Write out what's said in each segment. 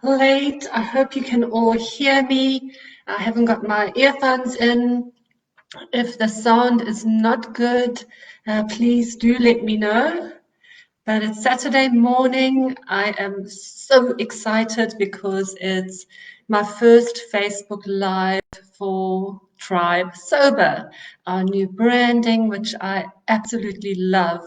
late. I hope you can all hear me. I haven't got my earphones in. If the sound is not good, please do let me know. But it's Saturday morning. I am so excited because it's my first Facebook Live for Tribe Sober, our new branding, which I absolutely love.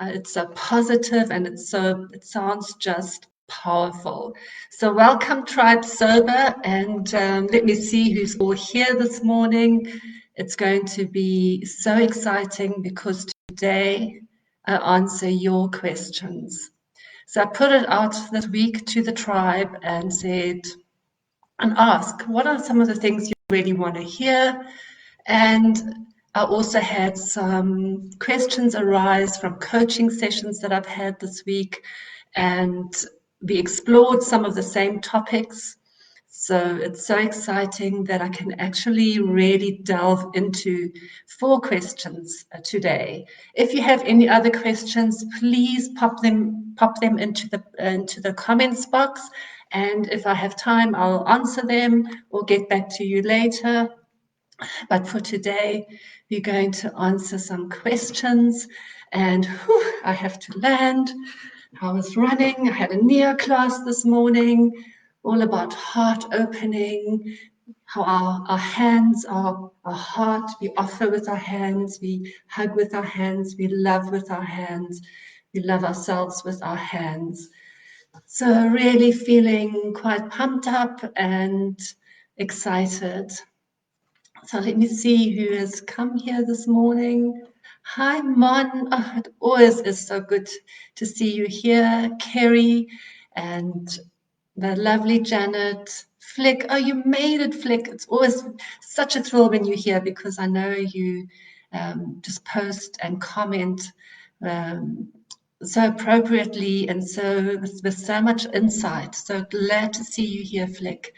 It's so positive and it sounds just powerful. So welcome Tribe Sober, and let me see who's all here this morning. It's going to be so exciting because today I answer your questions. So I put it out this week to the tribe and ask, what are some of the things you really want to hear? And I also had some questions arise from coaching sessions that I've had this week, and we explored some of the same topics. So it's so exciting that I can actually really delve into 4 questions today. If you have any other questions, please pop them into the comments box, and if I have time, I'll answer them or get back to you later. But for today, we're going to answer some questions, and I have to land. I was running. I had a NEO class this morning, all about heart opening, how our hands are our heart. We offer with our hands, we hug with our hands, we love with our hands, we love ourselves with our hands. So really feeling quite pumped up and excited. So let me see who has come here this morning. Hi, Mon. Oh, it always is so good to see you here. Kerry and the lovely Janet. Flick, oh, you made it, Flick. It's always such a thrill when you're here because I know you just post and comment so appropriately and so with so much insight. So glad to see you here, Flick.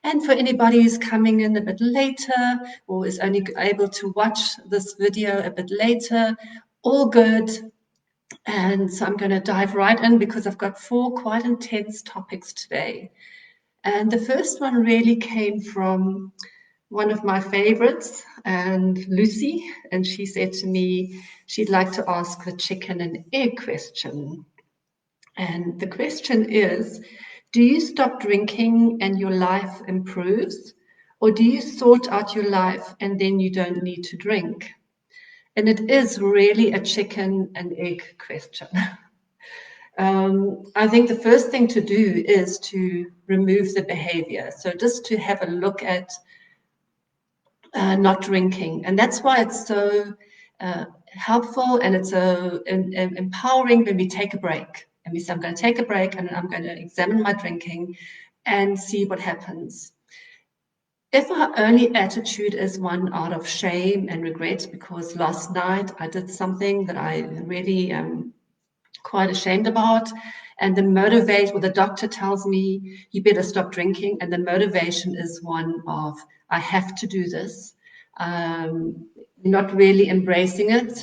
And for anybody who's coming in a bit later or is only able to watch this video a bit later, all good. And so I'm going to dive right in because I've got 4 quite intense topics today. And the first one really came from one of my favorites, and Lucy, and she said to me she'd like to ask the chicken and egg question. And the question is, do you stop drinking and your life improves? Or do you sort out your life and then you don't need to drink? And it is really a chicken and egg question. I think the first thing to do is to remove the behavior. So just to have a look at not drinking. And that's why it's so helpful and it's so empowering when we take a break. And we say, I'm going to take a break and I'm going to examine my drinking and see what happens. If our only attitude is one out of shame and regret because last night I did something that I really am quite ashamed about, and the doctor tells me you better stop drinking, and the motivation is one of I have to do this, not really embracing it.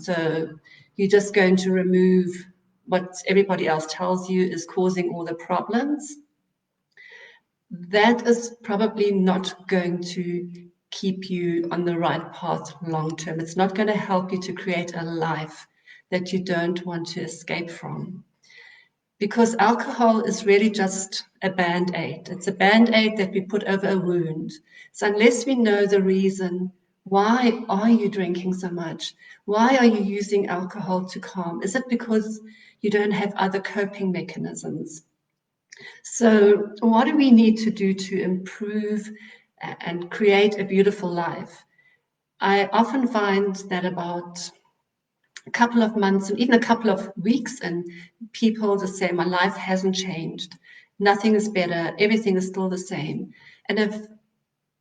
So you're just going to remove what everybody else tells you is causing all the problems. That is probably not going to keep you on the right path long term. It's not going to help you to create a life that you don't want to escape from. Because alcohol is really just a band-aid. It's a band-aid that we put over a wound. So unless we know the reason, why are you drinking so much? Why are you using alcohol to calm? Is it because you don't have other coping mechanisms? So what do we need to do to improve and create a beautiful life? I often find that about a couple of months and even a couple of weeks, and people just say, my life hasn't changed. Nothing is better. Everything is still the same. And if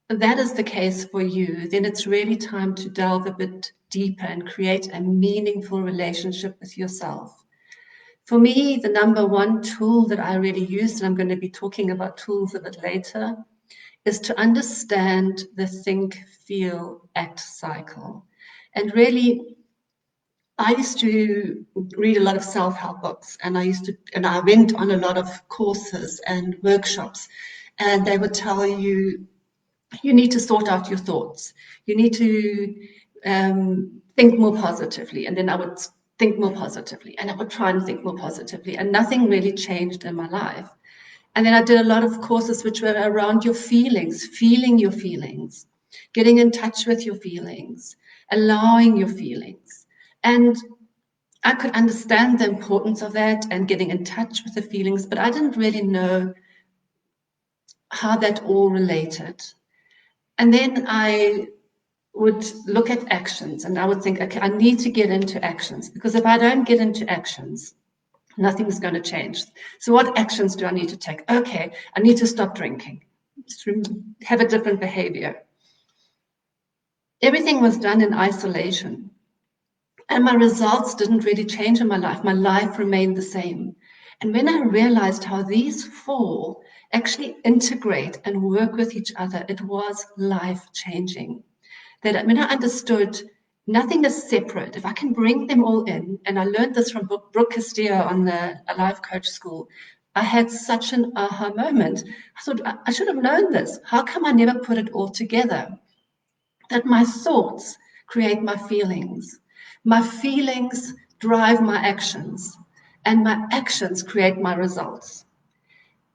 that is the case for you, then it's really time to delve a bit deeper and create a meaningful relationship with yourself. For me, the number one tool that I really use, and I'm going to be talking about tools a bit later, is to understand the think, feel, act cycle. And really I used to read a lot of self-help books, and I went on a lot of courses and workshops, and they would tell you, you need to sort out your thoughts. You need to think more positively. And then I would think more positively, and I would try and think more positively, and nothing really changed in my life. And then I did a lot of courses which were around your feelings, feeling your feelings, getting in touch with your feelings, allowing your feelings. And I could understand the importance of that and getting in touch with the feelings, but I didn't really know how that all related. And then I would look at actions, and I would think, okay, I need to get into actions, because if I don't get into actions, nothing's going to change. So what actions do I need to take? Okay, I need to stop drinking, have a different behavior. Everything was done in isolation, and my results didn't really change in my life. My life remained the same. And when I realized how these four actually integrate and work with each other, it was life changing. That when I understood nothing is separate, if I can bring them all in, and I learned this from Brooke Castillo on the Life Coach School, I had such an aha moment. I thought, I should have known this. How come I never put it all together? That my thoughts create my feelings drive my actions, and my actions create my results.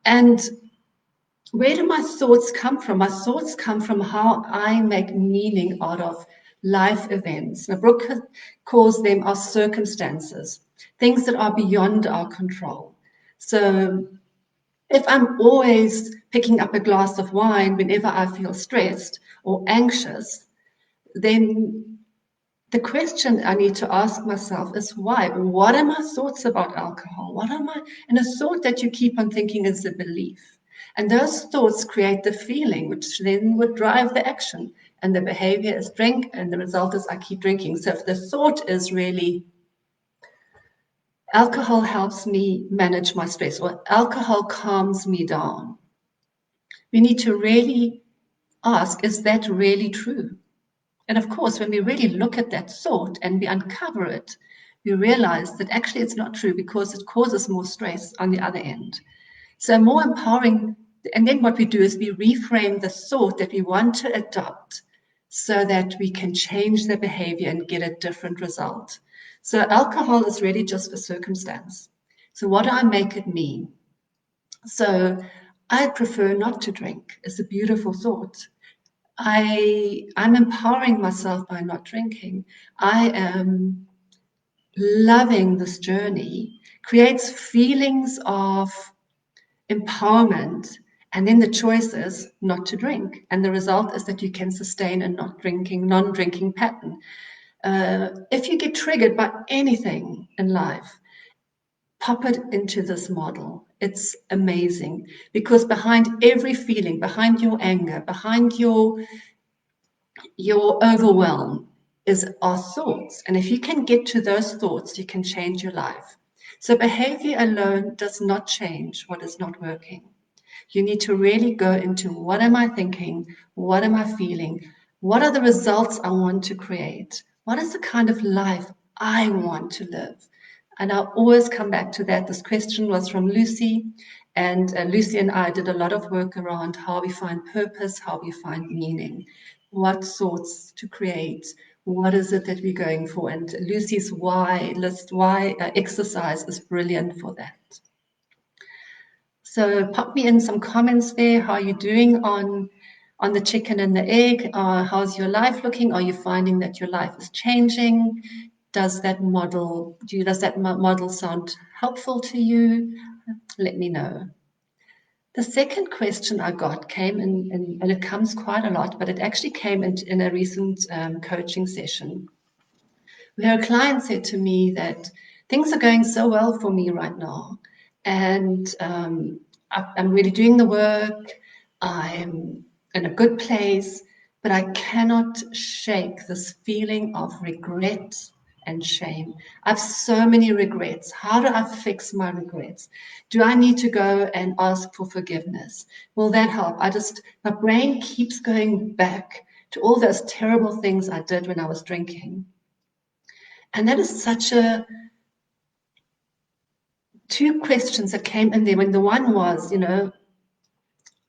And where do my thoughts come from? My thoughts come from how I make meaning out of life events. Now, Brooke calls them our circumstances, things that are beyond our control. So if I'm always picking up a glass of wine whenever I feel stressed or anxious, then the question I need to ask myself is why? What are my thoughts about alcohol? And a thought that you keep on thinking is a belief. And those thoughts create the feeling, which then would drive the action. And the behavior is drink, and the result is I keep drinking. So if the thought is really, alcohol helps me manage my stress, or alcohol calms me down, we need to really ask, is that really true? And of course, when we really look at that thought and we uncover it, we realize that actually it's not true, because it causes more stress on the other end. So more empowering, and then what we do is we reframe the thought that we want to adopt so that we can change the behavior and get a different result. So alcohol is really just a circumstance. So what do I make it mean? So I prefer not to drink. It's a beautiful thought. I'm empowering myself by not drinking. I am loving this journey, creates feelings of empowerment, and then the choice is not to drink. And the result is that you can sustain a non-drinking pattern. If you get triggered by anything in life, pop it into this model. It's amazing, because behind every feeling, behind your anger, behind your overwhelm is our thoughts. And if you can get to those thoughts, you can change your life. So behavior alone does not change what is not working. You need to really go into, what am I thinking? What am I feeling? What are the results I want to create? What is the kind of life I want to live? And I'll always come back to that. This question was from Lucy, and Lucy and I did a lot of work around how we find purpose, how we find meaning, what thoughts to create, what is it that we're going for. And Lucy's why exercise is brilliant for that. So pop me in some comments there. How are you doing on the chicken and the egg? How's your life looking? Are you finding that your life is changing? Does that model sound helpful to you? Let me know. The second question I got came in, and it comes quite a lot, but it actually came in a recent coaching session, where a client said to me that things are going so well for me right now, and I'm really doing the work, I'm in a good place, but I cannot shake this feeling of regret and shame. I have so many regrets. How do I fix my regrets? Do I need to go and ask for forgiveness? Will that help? My brain keeps going back to all those terrible things I did when I was drinking. And that is such a two questions that came in there. When the one was,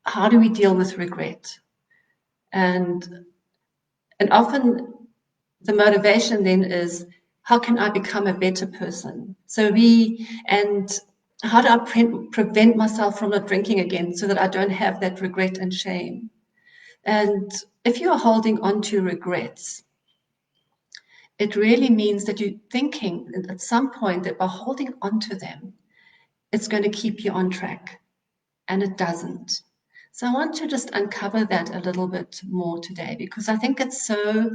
how do we deal with regret? And often the motivation then is, how can I become a better person? And how do I prevent myself from not drinking again so that I don't have that regret and shame? And if you are holding on to regrets, it really means that you're thinking at some point that by holding on to them, it's going to keep you on track. And it doesn't. So I want to just uncover that a little bit more today, because I think it's so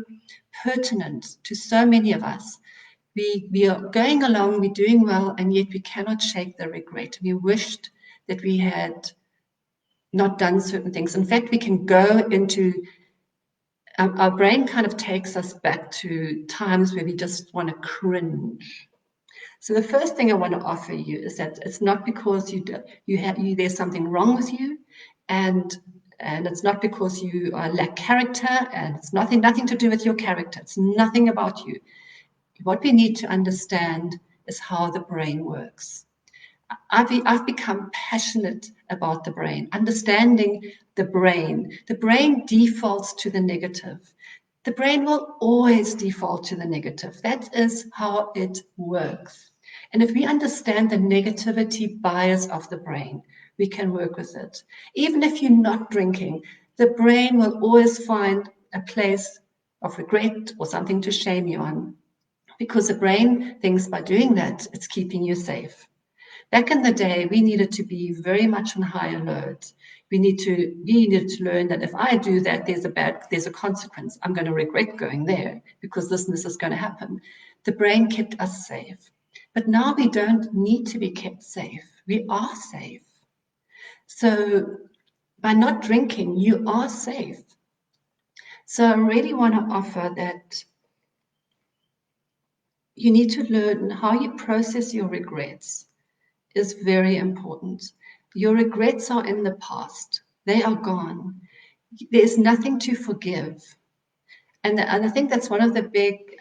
pertinent to so many of us. We are going along, we're doing well, and yet we cannot shake the regret. We wished that we had not done certain things. In fact, we can go into our brain kind of takes us back to times where we just want to cringe. So the first thing I want to offer you is that it's not because there's something wrong with you, and it's not because you lack character, and it's nothing to do with your character. It's nothing about you. What we need to understand is how the brain works. I've become passionate about the brain, understanding the brain. The brain defaults to the negative. The brain will always default to the negative. That is how it works. And if we understand the negativity bias of the brain, we can work with it. Even if you're not drinking, the brain will always find a place of regret or something to shame you on, because the brain thinks by doing that, it's keeping you safe. Back in the day, we needed to be very much on high alert. We needed to learn that if I do that, there's a consequence. I'm going to regret going there because this is going to happen. The brain kept us safe. But now we don't need to be kept safe. We are safe. So by not drinking, you are safe. So I really want to offer that you need to learn how you process your regrets is very important. Your regrets are in the past. They are gone. There's nothing to forgive. And I think that's one of the big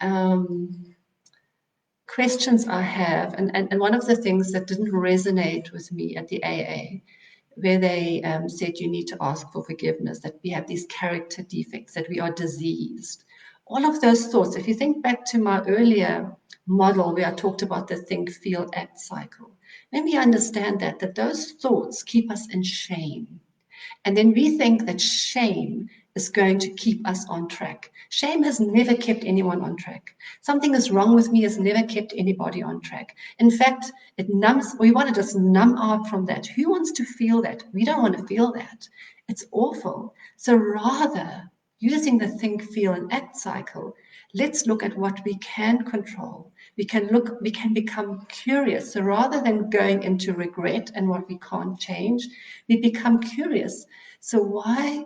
questions I have. And one of the things that didn't resonate with me at the AA, where they said you need to ask for forgiveness, that we have these character defects, that we are diseased. All of those thoughts, if you think back to my earlier model where I talked about the think, feel, act cycle, when we understand that those thoughts keep us in shame. And then we think that shame is going to keep us on track. Shame has never kept anyone on track. Something is wrong with me has never kept anybody on track. In fact, we want to just numb out from that. Who wants to feel that? We don't want to feel that. It's awful. So rather, using the think, feel, and act cycle, let's look at what we can control. We can become curious. So rather than going into regret and what we can't change, we become curious. So why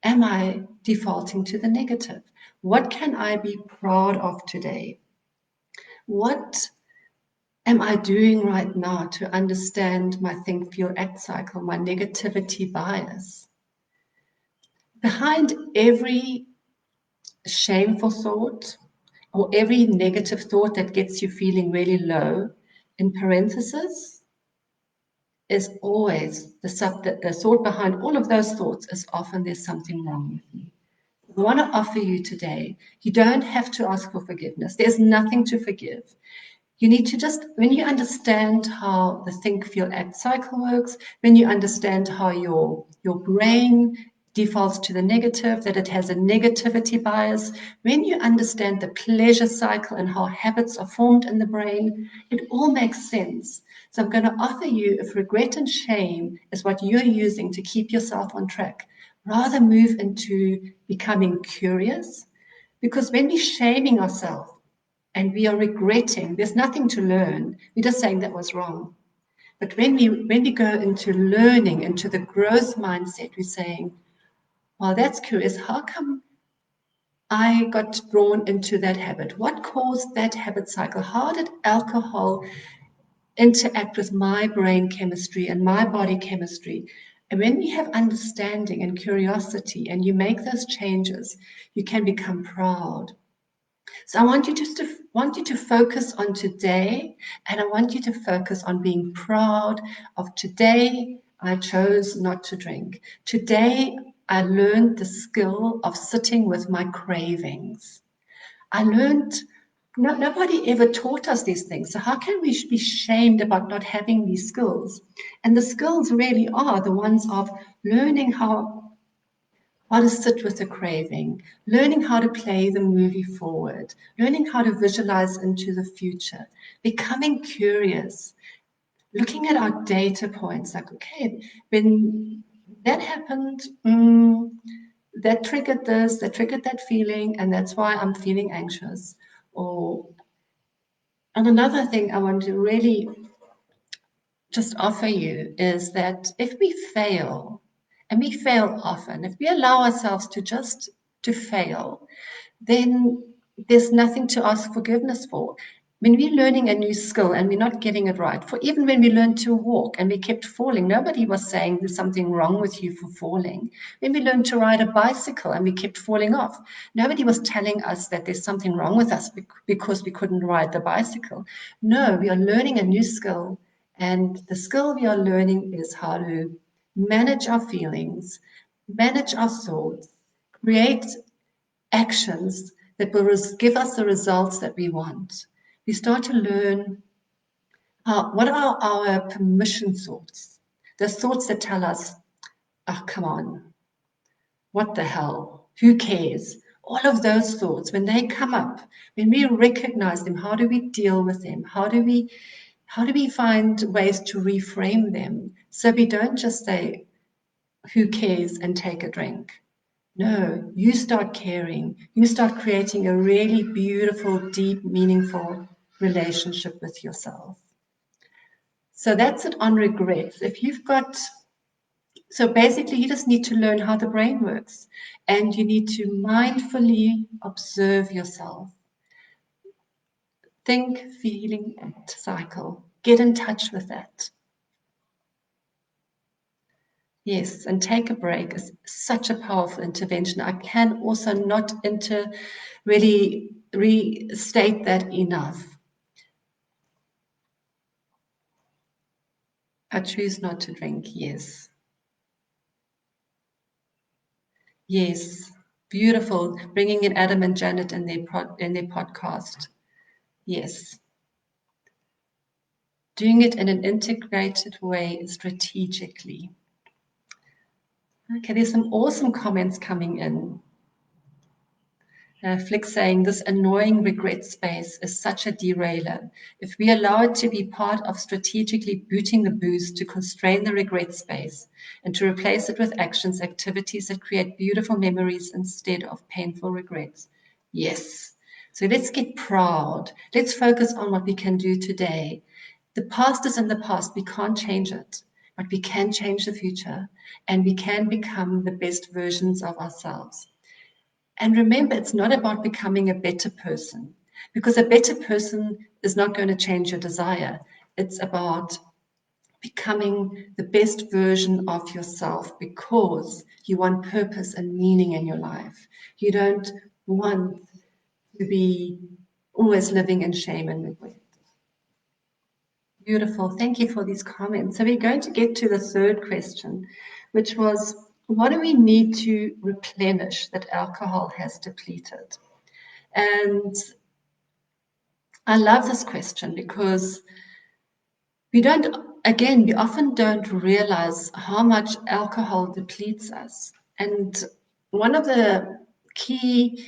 am I defaulting to the negative? What can I be proud of today? What am I doing right now to understand my think, feel, act cycle, my negativity bias? Behind every shameful thought or every negative thought that gets you feeling really low, in parentheses, is always the thought behind all of those thoughts is often there's something wrong with me. I want to offer you today, you don't have to ask for forgiveness. There's nothing to forgive. You need to just, when you understand how the think, feel, act cycle works, when you understand how your brain defaults to the negative, that it has a negativity bias, when you understand the pleasure cycle and how habits are formed in the brain, it all makes sense. So I'm going to offer you, if regret and shame is what you're using to keep yourself on track, rather move into becoming curious. Because when we're shaming ourselves, and we are regretting, there's nothing to learn. We're just saying that was wrong. But when we go into learning, into the growth mindset, we're saying, well, that's curious. How come I got drawn into that habit? What caused that habit cycle? How did alcohol interact with my brain chemistry and my body chemistry? And when we have understanding and curiosity and you make those changes, you can become proud. So I want you to focus on today, and I want you to focus on being proud of today. I chose not to drink. Today I learned the skill of sitting with my cravings. I learned nobody ever taught us these things. So how can we be shamed about not having these skills? And the skills really are the ones of learning how to sit with a craving, learning how to play the movie forward, learning how to visualize into the future, becoming curious, looking at our data points like, okay, when that happened, that triggered this, that triggered that feeling, and that's why I'm feeling anxious. Or, and another thing I want to really just offer you is that if we fail, and we fail often, if we allow ourselves to just to fail, then there's nothing to ask forgiveness for. When we're learning a new skill and we're not getting it right, for even when we learned to walk and we kept falling, nobody was saying there's something wrong with you for falling. When we learned to ride a bicycle and we kept falling off, nobody was telling us that there's something wrong with us because we couldn't ride the bicycle. No, we are learning a new skill, and the skill we are learning is how to manage our feelings, manage our thoughts, create actions that will give us the results that we want. We start to learn what are our permission thoughts, the thoughts that tell us, oh, come on, what the hell, who cares? All of those thoughts, when they come up, when we recognize them, how do we deal with them? How do we find ways to reframe them so we don't just say, who cares, and take a drink? No, you start caring. You start creating a really beautiful, deep, meaningful relationship with yourself. So that's it on regrets. So basically, you just need to learn how the brain works, and you need to mindfully observe yourself. Think, feeling, act cycle. Get in touch with that. Yes, and take a break is such a powerful intervention. I can also not really restate that enough. I choose not to drink. Yes. Yes. Beautiful. Bringing in Adam and Janet in their podcast. Yes. Doing it in an integrated way, strategically. Okay, there's some awesome comments coming in. Flick saying this annoying regret space is such a derailer. If we allow it to be part of strategically booting the boost to constrain the regret space and to replace it with actions, activities that create beautiful memories instead of painful regrets. Yes. So let's get proud. Let's focus on what we can do today. The past is in the past. We can't change it, but we can change the future, and we can become the best versions of ourselves. And remember, it's not about becoming a better person, because a better person is not going to change your desire. It's about becoming the best version of yourself because you want purpose and meaning in your life. You don't want to be always living in shame and regret. Beautiful. Thank you for these comments. So we're going to get to the third question, which was, what do we need to replenish that alcohol has depleted? And I love this question because we often don't realize how much alcohol depletes us. And one of the key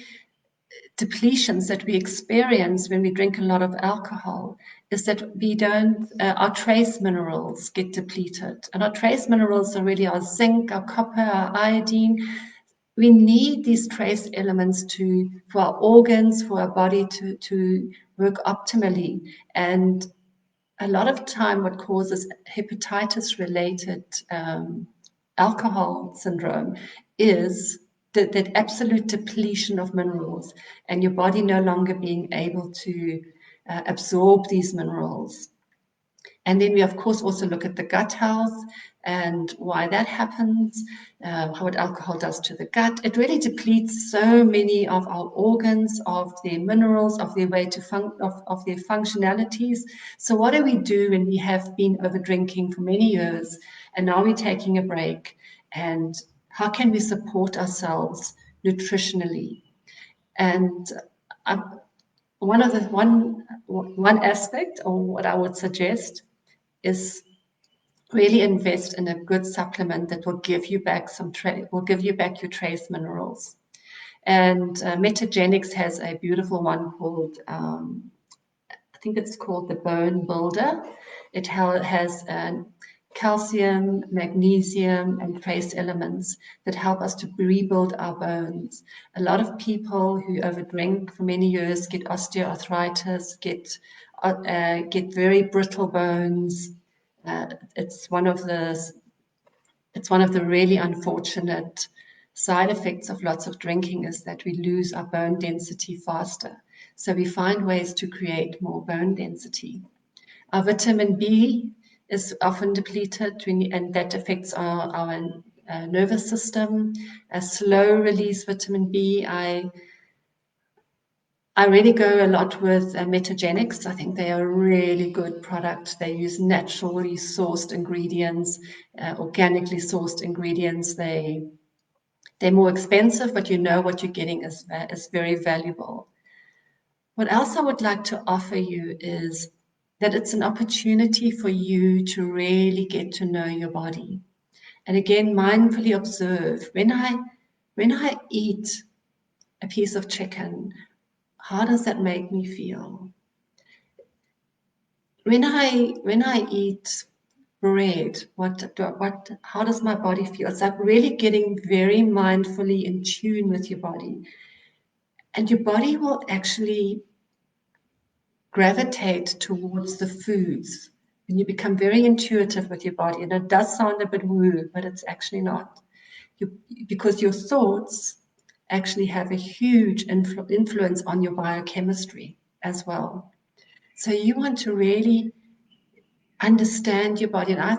depletions that we experience when we drink a lot of alcohol is that our trace minerals get depleted. And our trace minerals are really our zinc, our copper, our iodine. We need these trace elements for our organs, for our body to work optimally. And a lot of time what causes hepatitis related alcohol syndrome is that absolute depletion of minerals, and your body no longer being able to absorb these minerals. And then we, of course, also look at the gut health and why that happens, what alcohol does to the gut. It really depletes so many of our organs, of their minerals, of their way to of their functionalities. So what do we do when we have been over drinking for many years and now we're taking a break? And how can we support ourselves nutritionally? And one aspect, or what I would suggest, is really invest in a good supplement that will give you back your trace minerals. And Metagenics has a beautiful one called I think it's called the Bone Builder. It has calcium, magnesium, and trace elements that help us to rebuild our bones. A lot of people who overdrink for many years get osteoarthritis, get very brittle bones. Uh, it's one of the really unfortunate side effects of lots of drinking is that we lose our bone density faster. So we find ways to create more bone density. Our vitamin B is often depleted, and that affects our nervous system. A slow release vitamin B. I really go a lot with Metagenics. I think they are a really good product. They use naturally sourced ingredients, organically sourced ingredients. They're more expensive, but you know what you're getting is very valuable. What else I would like to offer you is that it's an opportunity for you to really get to know your body. And again, mindfully observe when I eat a piece of chicken, how does that make me feel? When I eat bread, how does my body feel? It's like really getting very mindfully in tune with your body. And your body will actually gravitate towards the foods when you become very intuitive with your body. And it does sound a bit woo, but it's actually not. Because your thoughts actually have a huge influence on your biochemistry as well. So you want to really understand your body. And I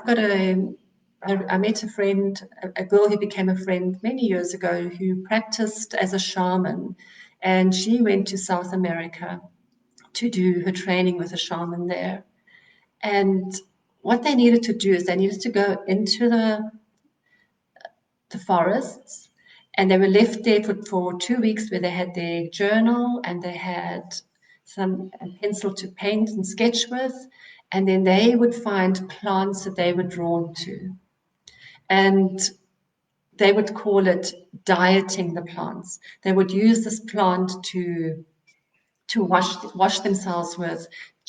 met a friend, a girl who became a friend many years ago who practiced as a shaman. And she went to South America to do her training with a shaman there. And what they needed to do is they needed to go into the forests, and they were left there for 2 weeks where they had their journal and they had some a pencil to paint and sketch with, and then they would find plants that they were drawn to. And they would call it dieting the plants. They would use this plant to wash themselves with.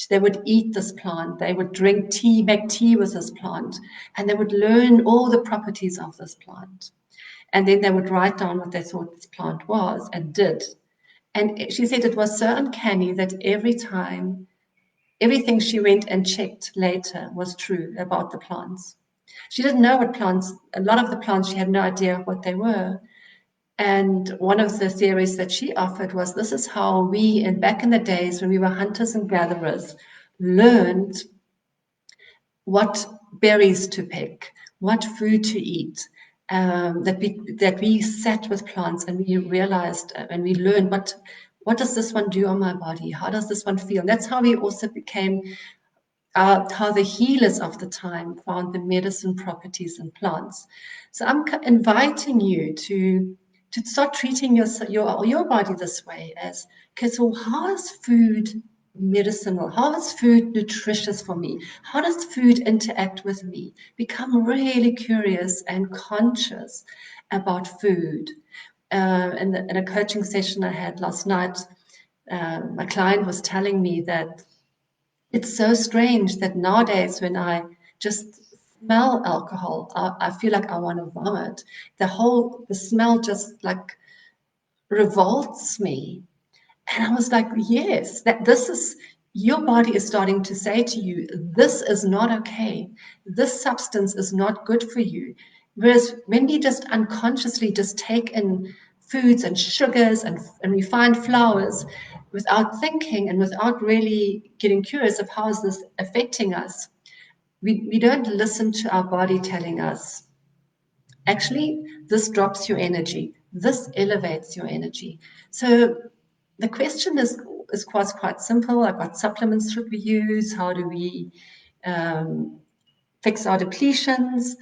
They would eat this plant. They would drink tea, make tea with this plant, and they would learn all the properties of this plant. And then they would write down what they thought this plant was and did. And she said it was so uncanny that every time, everything she went and checked later was true about the plants. She didn't know what plants, a lot of the plants, she had no idea what they were. And one of the theories that she offered was this is how we, and back in the days when we were hunters and gatherers, learned what berries to pick, what food to eat. That we sat with plants and we realized and we learned what does this one do on my body? How does this one feel? And that's how we also became how the healers of the time found the medicine properties in plants. So I'm inviting you to start treating your body this way as, okay, so how is food medicinal? How is food nutritious for me? How does food interact with me? Become really curious and conscious about food. In a coaching session I had last night, my client was telling me that it's so strange that nowadays when I just smell alcohol, I feel like I want to vomit. The smell just like revolts me. And I was like, yes, that this is your body is starting to say to you, this is not okay. This substance is not good for you. Whereas when we just unconsciously just take in foods and sugars and refined flours without thinking and without really getting curious of how is this affecting us, we don't listen to our body telling us, actually, this drops your energy, this elevates your energy. So the question is quite simple. Like, what supplements should we use? How do we fix our depletions?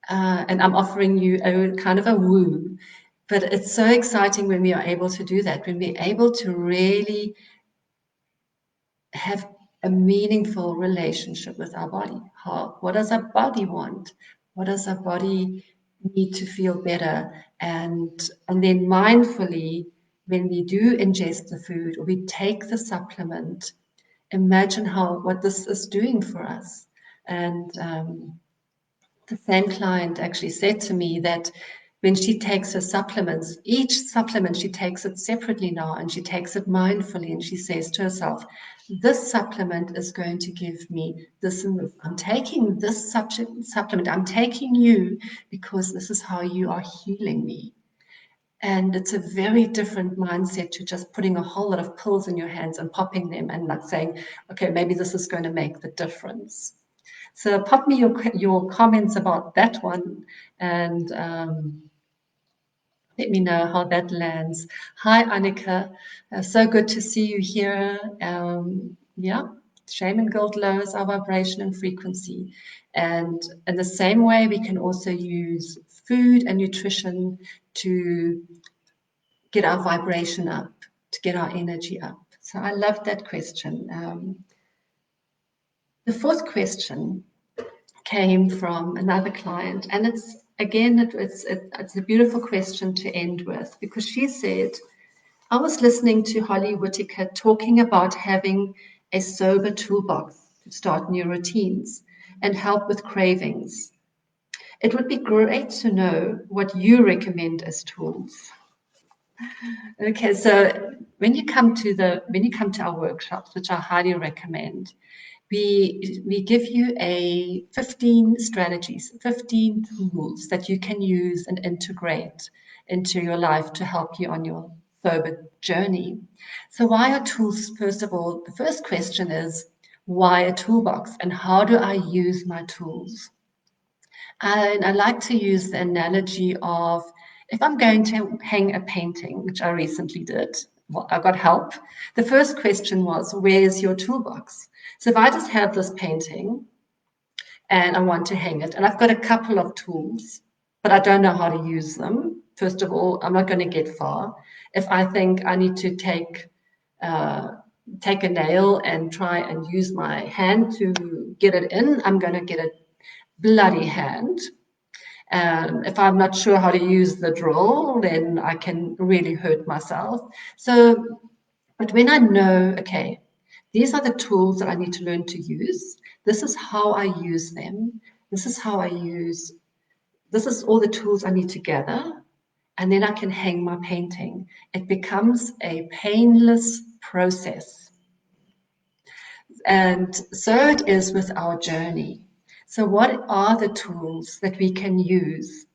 And I'm offering you a kind of a woo. But it's so exciting when we are able to do that, when we're able to really have a meaningful relationship with our body. What does our body want? What does our body need to feel better? And then mindfully, when we do ingest the food or we take the supplement, imagine what this is doing for us. And the same client actually said to me that when she takes her supplements, each supplement, she takes it separately now and she takes it mindfully, and she says to herself, this supplement is going to give me this. I'm taking this supplement, I'm taking you because this is how you are healing me. And it's a very different mindset to just putting a whole lot of pills in your hands and popping them and not saying, okay, maybe this is going to make the difference. So pop me your comments about that one, and let me know how that lands. Hi, Annika. So good to see you here. Yeah, shame and guilt lowers our vibration and frequency. And in the same way, we can also use food and nutrition to get our vibration up, to get our energy up. So I love that question. The fourth question came from another client, and it's again it's a beautiful question to end with, because she said, I was listening to Holly Whitaker talking about having a sober toolbox to start new routines and help with cravings. It would be great to know what you recommend as tools. Okay, so when you come to our workshops, which I highly recommend, we give you 15 strategies, 15 tools that you can use and integrate into your life to help you on your sober journey. So why are tools? First of all, the first question is, why a toolbox, and how do I use my tools? And I like to use the analogy of, if I'm going to hang a painting, which I recently did, well, I got help. The first question was, where's your toolbox? So if I just have this painting and I want to hang it, and I've got a couple of tools, but I don't know how to use them, first of all, I'm not going to get far. If I think I need to take a nail and try and use my hand to get it in, I'm going to get a bloody hand. If I'm not sure how to use the drill, then I can really hurt myself. So, but when I know, okay, these are the tools that I need to learn to use, this is how I use them, this is all the tools I need to gather, and then I can hang my painting. It becomes a painless process. And so it is with our journey. So what are the tools that we can use?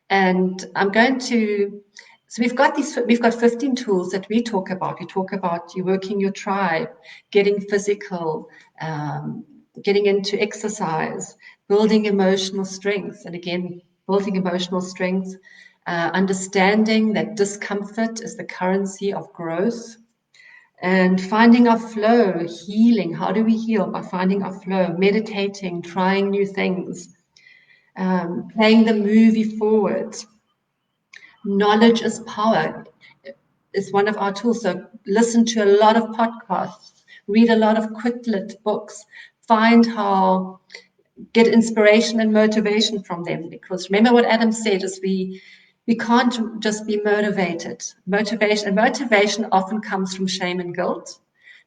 And so we've got 15 tools that we talk about. We talk about you working your tribe, getting physical, getting into exercise, building emotional strength. And again, building emotional strength, understanding that discomfort is the currency of growth, and finding our flow, healing. How do we heal? By finding our flow, meditating, trying new things, playing the movie forward. Knowledge is power is one of our tools. So listen to a lot of podcasts, read a lot of quick lit books, get inspiration and motivation from them. Because remember what Adam said is we can't just be motivated. Motivation often comes from shame and guilt,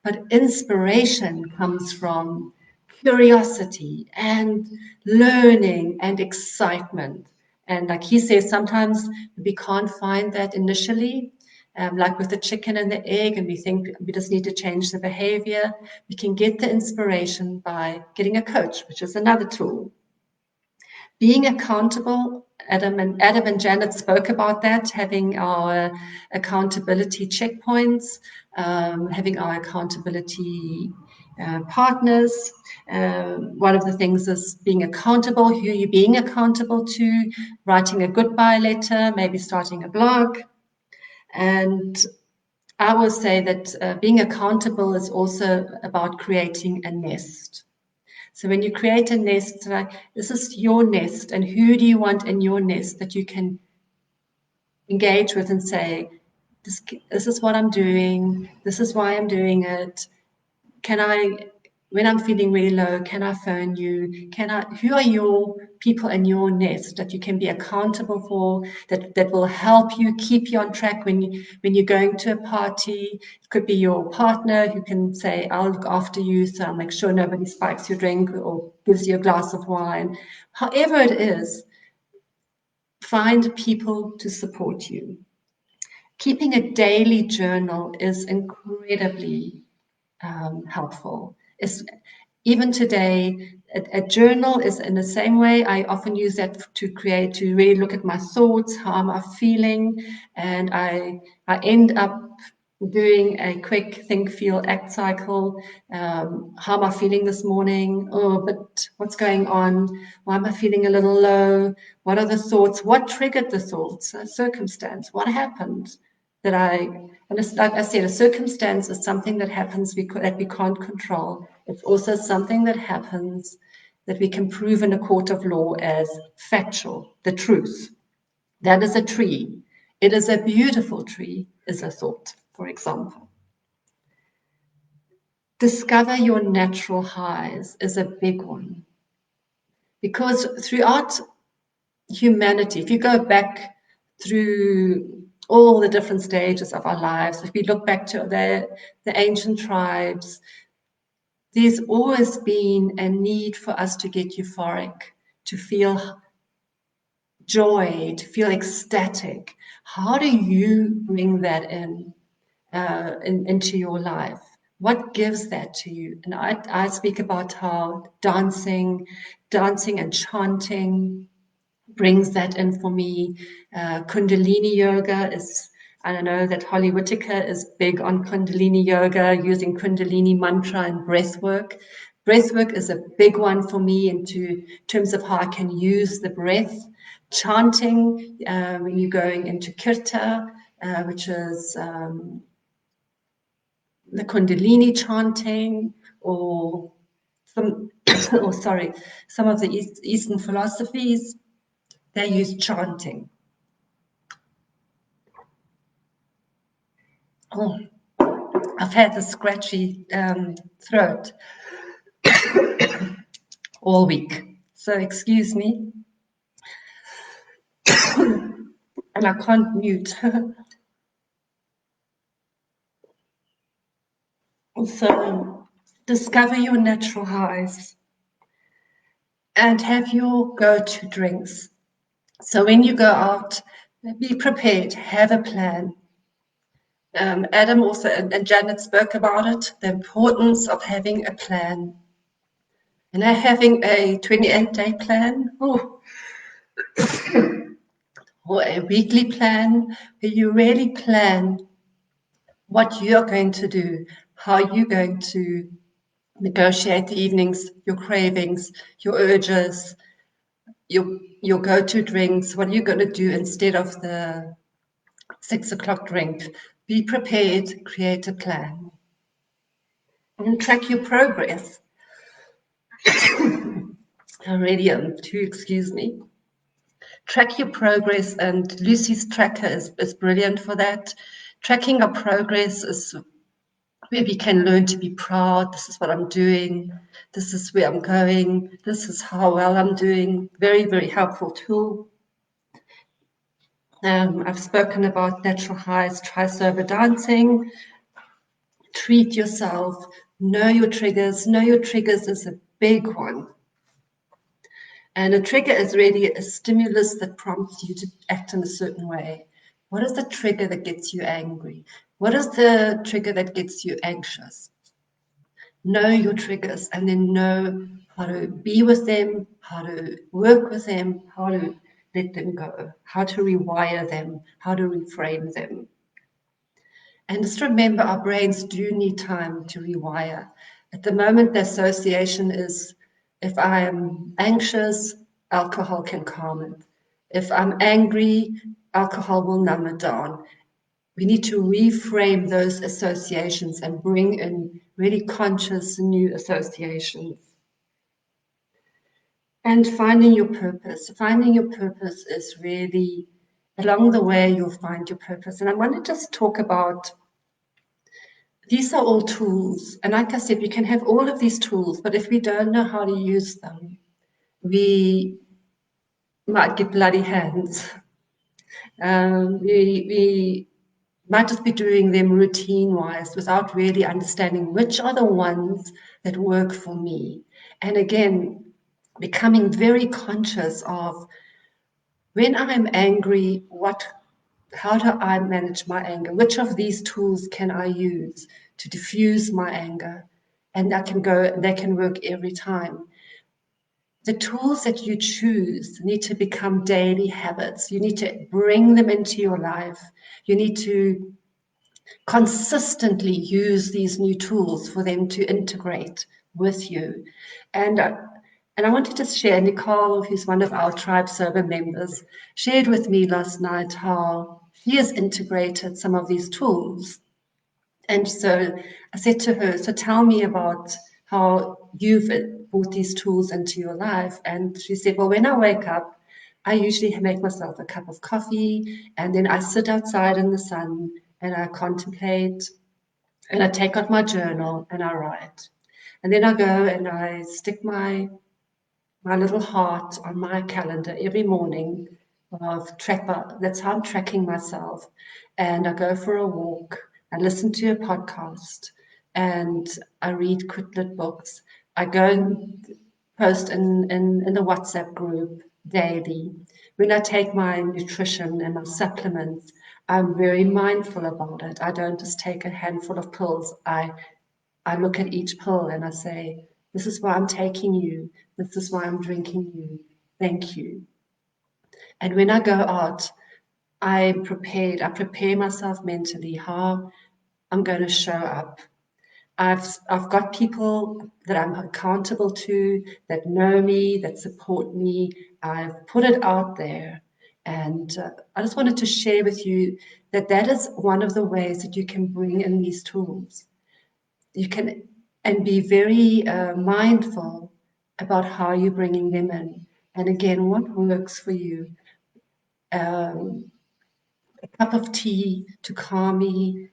but inspiration comes from curiosity and learning and excitement. And like he says, sometimes we can't find that initially, like with the chicken and the egg, and we think we just need to change the behavior. We can get the inspiration by getting a coach, which is another tool. Being accountable, Adam and Janet spoke about that, having our accountability checkpoints, having our accountability partners. One of the things is being accountable. Who are you being accountable to? Writing a goodbye letter, maybe starting a blog. And I will say that being accountable is also about creating a nest. So when you create a nest, this is your nest, and who do you want in your nest that you can engage with and say, this is what I'm doing, this is why I'm doing it. Can I, when I'm feeling really low, can I phone you? Who are your people in your nest that you can be accountable for, that will help you keep you on track when you're going to a party? It could be your partner who can say, I'll look after you, so I'll make sure nobody spikes your drink or gives you a glass of wine. However it is, find people to support you. Keeping a daily journal is incredibly helpful. Even today, a journal is in the same way. I often use that to really look at my thoughts, how am I feeling, and I end up doing a quick think, feel, act cycle. How am I feeling this morning? Oh, but what's going on? Why am I feeling a little low? What are the thoughts? What triggered the thoughts? A circumstance. What happened? And it's like I said, a circumstance is something that happens that we can't control. It's also something that happens that we can prove in a court of law as factual, the truth. That is a tree. It is a beautiful tree, is a thought, for example. Discover your natural highs is a big one. Because throughout humanity, if you go back through all the different stages of our lives, if we look back to the ancient tribes, there's always been a need for us to get euphoric, to feel joy, to feel ecstatic. How do you bring that into your life? What gives that to you? And I speak about how dancing and chanting brings that in for me. Kundalini yoga is, I don't know that Holly Whitaker is big on Kundalini yoga, using Kundalini mantra and breath work. Breath work is a big one for me in terms of how I can use the breath. Chanting, when you're going into kirta, which is the Kundalini chanting, or some of the Eastern philosophies, they use chanting. Oh, I've had the scratchy throat all week, so excuse me. And I can't mute. So discover your natural highs and have your go-to drinks. So when you go out, be prepared, have a plan. Adam also and Janet spoke about it, the importance of having a plan. And having a 28-day plan, or a weekly plan, where you really plan what you're going to do, how you're going to negotiate the evenings, your cravings, your urges, your go-to drinks, what are you going to do instead of the 6 o'clock drink. Be prepared, create a plan, and track your progress. Already too, excuse me. Track your progress, and Lucy's tracker is brilliant for that. Tracking our progress is where we can learn to be proud. This is what I'm doing. This is where I'm going. This is how well I'm doing. Very, very helpful tool. I've spoken about natural highs, try sober dancing. Treat yourself. Know your triggers. Know your triggers is a big one. And a trigger is really a stimulus that prompts you to act in a certain way. What is the trigger that gets you angry? What is the trigger that gets you anxious? Know your triggers, and then know how to be with them, how to work with them, how to let them go, how to rewire them, how to reframe them. And just remember, our brains do need time to rewire. At the moment, the association is if I am anxious, alcohol can calm it. If I'm angry, alcohol will numb it down. We need to reframe those associations and bring in really conscious new associations. And finding your purpose. Finding your purpose is really along the way you'll find your purpose. And I want to just talk about these are all tools. And like I said, we can have all of these tools, but if we don't know how to use them, we might get bloody hands. We might just be doing them routine wise without really understanding which are the ones that work for me. And again, becoming very conscious of when I'm angry, how do I manage my anger? Which of these tools can I use to diffuse my anger? And they can work every time. The tools that you choose need to become daily habits. You need to bring them into your life. You need to consistently use these new tools for them to integrate with you. And I want to just share, Nicole, who's one of our Tribe Sober members, shared with me last night how she has integrated some of these tools. And so I said to her, so tell me about how you've brought these tools into your life. And she said, well, when I wake up, I usually make myself a cup of coffee, and then I sit outside in the sun and I contemplate, and I take out my journal and I write. And then I go and I stick my little heart on my calendar every morning of tracker. That's how I'm tracking myself. And I go for a walk, I listen to a podcast, and I read quick lit books. I go and post in the WhatsApp group daily. When I take my nutrition and my supplements, I'm very mindful about it. I don't just take a handful of pills. I look at each pill and I say, this is why I'm taking you. This is why I'm drinking you. Thank you. And when I go out, I'm prepared. I prepare myself mentally how I'm going to show up. I've got people that I'm accountable to, that know me, that support me. I've put it out there. And I just wanted to share with you that that is one of the ways that you can bring in these tools. You can and be very mindful about how you're bringing them in. And again, what works for you? A cup of tea to calm me.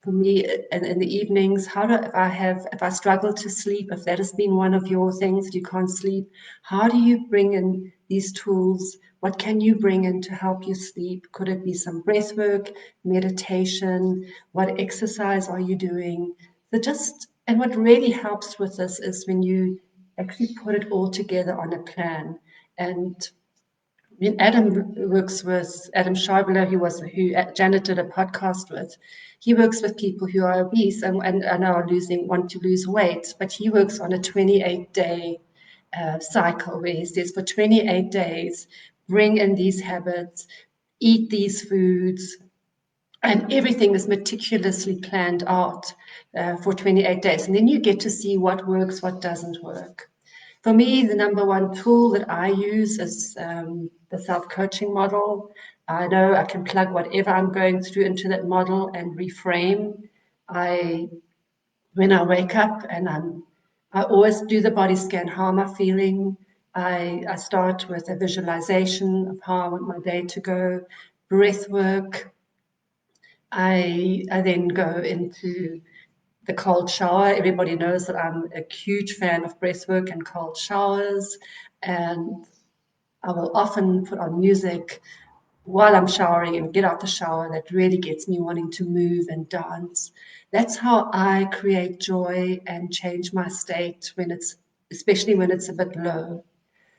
For me, in the evenings, if I struggle to sleep, if that has been one of your things, you can't sleep, how do you bring in these tools? What can you bring in to help you sleep? Could it be some breath work, meditation? What exercise are you doing? And what really helps with this is when you actually put it all together on a plan. And when Adam works with Adam Scheibler, who Janet did a podcast with. He works with people who are obese and want to lose weight, but he works on a 28-day cycle where he says for 28 days, bring in these habits, eat these foods, and everything is meticulously planned out for 28 days. And then you get to see what works, what doesn't work. For me, the number one tool that I use is the self-coaching model. I know I can plug whatever I'm going through into that model and reframe. When I wake up and I always do the body scan. How am I feeling? I start with a visualization of how I want my day to go, breath work. I then go into the cold shower. Everybody knows that I'm a huge fan of breath work and cold showers. And I will often put on music while I'm showering and get out the shower that really gets me wanting to move and dance. That's how I create joy and change my state especially when it's a bit low.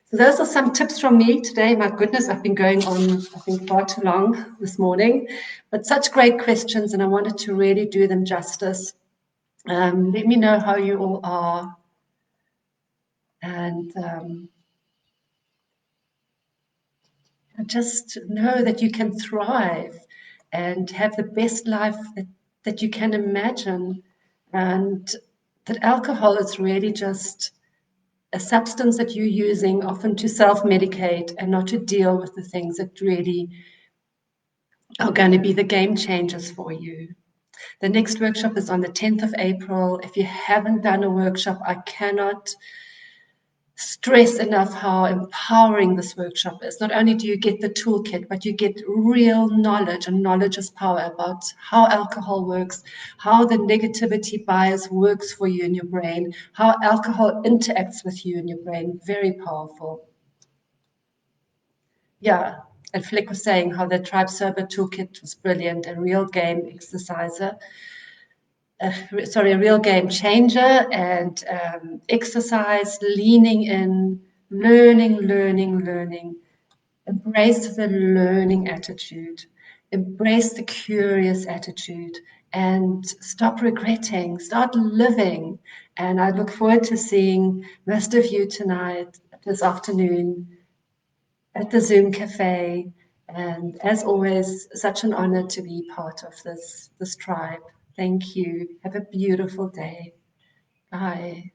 So those are some tips from me today. My goodness, I've been going on, I think, far too long this morning, but such great questions, and I wanted to really do them justice. Let me know how you all are, and just know that you can thrive and have the best life that you can imagine. And that alcohol is really just a substance that you're using often to self-medicate and not to deal with the things that really are going to be the game changers for you. The next workshop is on the 10th of April. If you haven't done a workshop, I cannot stress enough how empowering this workshop is. Not only do you get the toolkit, but you get real knowledge, and knowledge is power, about how alcohol works, how the negativity bias works for you in your brain, how alcohol interacts with you in your brain. Very powerful. Yeah, and Flick was saying how the Tribe Sober toolkit was brilliant, a real game exerciser. A real game changer, and exercise, leaning in, learning. Embrace the learning attitude, embrace the curious attitude, and stop regretting, start living. And I look forward to seeing most of you tonight, this afternoon, at the Zoom Cafe. And as always, such an honor to be part of this tribe. Thank you. Have a beautiful day. Bye.